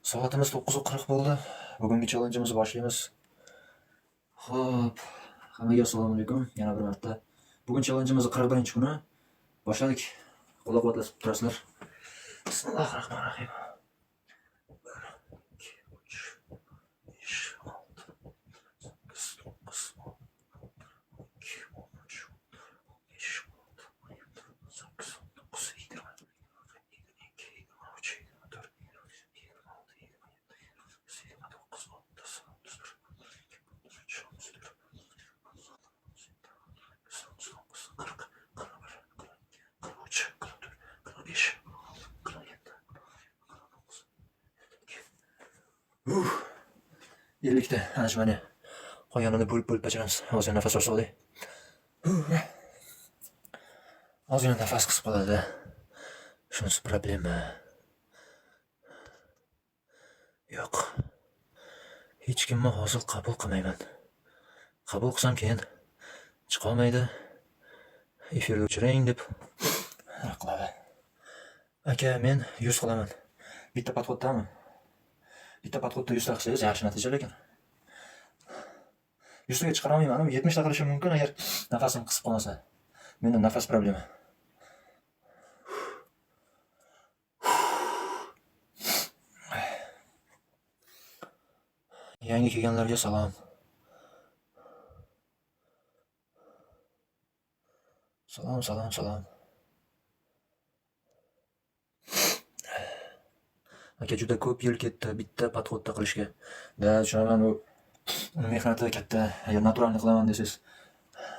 Soatimiz 9:40 bo'ldi. Bugungi challenge'imizni boshlaymiz. Xo'p, hammaga assalomu alaykum. Yana bir marta. Bugun challenge'imizni 41-kuni boshladik. Qo'llab-quvvatlab turasizlar. Bismillahirrohmanirrohim. 1, 2, 3, 5, 6, 8, 9, 12, 13, 15, 16, 17, 18, 19, 50 ana shu mana qolganini bo'lib bajaramiz. Ozgina nafas olib olaylik. Ozgina nafas qisib qoladi. Shunisi problema. Yo'q. Hech kimni hozir qabul qilmayman. Qabul qilsam keyin chiqa olmaydi. Efirga o'chiring deb qiladi. Aka, men 100 qilaman. Bitta podxoddami? Bitta podxodda 100 ta qilsangiz yaxshi natija lekin. 100 taga chiqara olmayman, 70 ta qilishim mumkin agar nafasim qisib qolmasa. Menda nafas problema. Yangi kelganlarga salom. Salom. Aka, juda ko'p yil ketdi bitta podxodda qilishga. Da, tushunaman, u mehnati katta. Agar naturalni qilaman desangiz,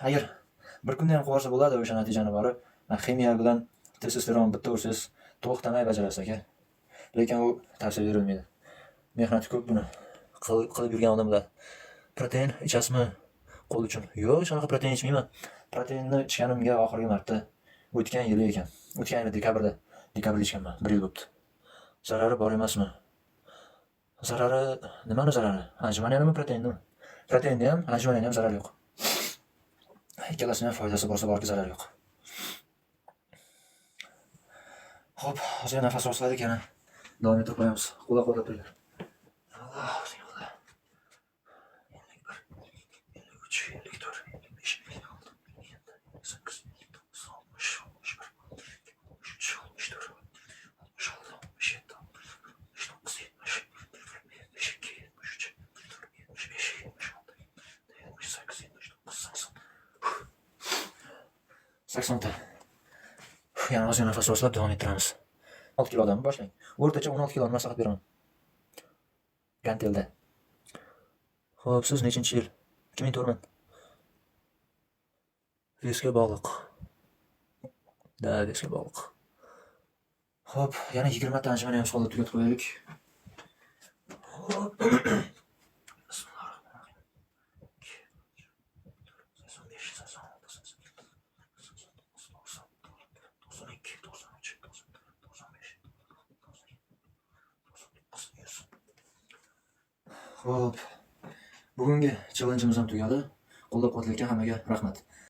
agar bir kunda ham qilsa bo'ladi o'sha natijani borib. Ximiya bilan testosteron bitta ursangiz to'xtamay bajarasiz aka. Lekin u tavsiya berilmaydi. Mehnati ko'p buni. Qilib yurgan odamlar. Protein ichasizmi? Qo'l uchun. Yo'q, shunaqa protein ichmayman. Proteinni ichganimga oxirgi marta o'tgan yil ekan. O'tgan yil dekabrda ichganman. 1 yil bo'libdi. Zarari bor emasmi? Zarari, nimani zarari? Anjumaniyami, proteinmi? Proteinda ham, anjumaniyada ham zarar yo'q. Ikkalasining foydasi borsa borki zarar yo'q. Xo'p, hozir nafas olsak yana davom ettirib qo'yamiz. Qo'llab-quvvatlab turinglar. Alloh o'zingizda. 51, 53, 54, 55, 56, 57, 80 ta. Yana ozgina nafas olib davom ettiramiz. 6 kilodan boshlang. O'rtacha 16 kiloni maslahat beraman. Gantelda. Xo'p, siz nechinchi yil? 2004man. Vesga bog'liq. Da, vesga bog'liq. Xo'p, yana 20 ta anjumani ham qoldi, tugatib qo'yaylik. Xo'p. Xo'p. Bugungi challenge'imiz ham tugadi. Qo'llab-quvvatlayotgan hammaga rahmat.